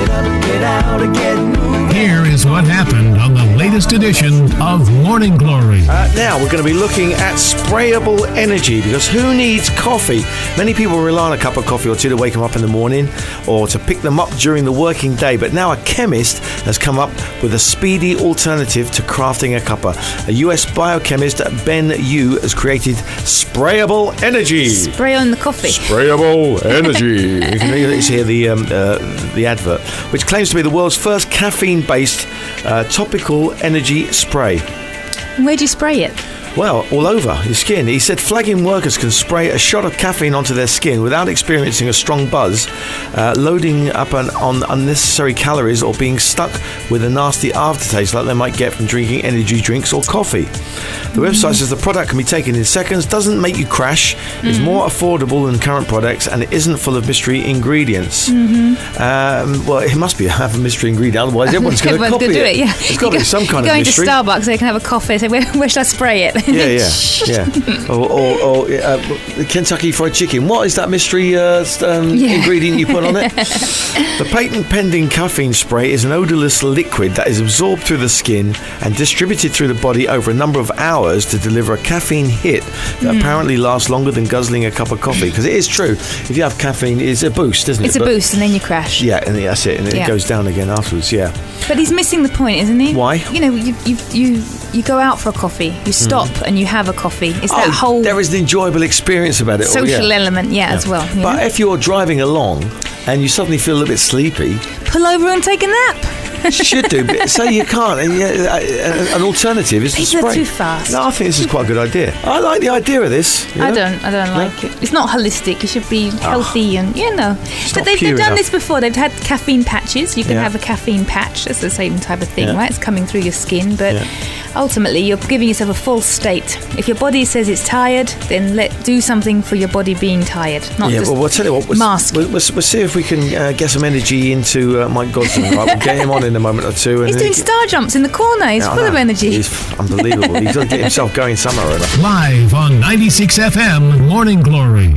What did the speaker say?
Get up, get out, and get moving. Here is what happened on the latest edition of Morning Glory. Now we're going to be looking at sprayable energy, because who needs coffee? Many people rely on a cup of coffee or two to wake them up in the morning or to pick them up during the working day, but now a chemist has come up with a speedy alternative to crafting a cuppa. A US biochemist, Ben Yu, has created sprayable energy. Spray on the coffee. Sprayable energy. You can hear the advert, which claims to be the world's first caffeine-based topical energy spray. Where do you spray it? Well, all over your skin. He said flagging workers can spray a shot of caffeine onto their skin without experiencing a strong buzz, loading up on unnecessary calories, or being stuck with a nasty aftertaste like they might get from drinking energy drinks or coffee. The website says the product can be taken in seconds, doesn't make you crash, is more affordable than current products, and it isn't full of mystery ingredients. Well, it must have a mystery ingredient, otherwise everyone's going to copy do it. Yeah. There's got to be some kind of mystery. Going to Starbucks, they can have a coffee and say, where should I spray it? Yeah. Or Kentucky Fried Chicken. What is that mystery ingredient you put on it? The patent-pending caffeine spray is an odorless liquid that is absorbed through the skin and distributed through the body over a number of hours to deliver a caffeine hit that apparently lasts longer than guzzling a cup of coffee. Because it is true, if you have caffeine, it's a boost, isn't it? It's a boost, and then you crash. Yeah, and that's it, and it goes down again afterwards. Yeah. But he's missing the point, isn't he? Why? You know, you go out for a coffee, you stop and you have a coffee. It's that whole there is an enjoyable experience about it. Social element, as well. But if you're driving along and you suddenly feel a little bit sleepy, pull over and take a nap. Should do, but say you can't. And an alternative is to spray. People are too fast. No, I think this is quite a good idea. I like the idea of this. I don't like it. It's not holistic. It should be healthy and But they've done this before. They've had caffeine patches. You can have a caffeine patch. It's the same type of thing, right? It's coming through your skin, but ultimately you're giving yourself a false state. If your body says it's tired, then do something for your body being tired. Not just we'll tell you what. We'll see if we can get some energy into Mike Godson. Right? We'll get him on in a moment or two. He's doing star jumps in the corner. He's full of energy. He's unbelievable. He's got to get himself going somewhere or other. Live on 96 FM Morning Glory.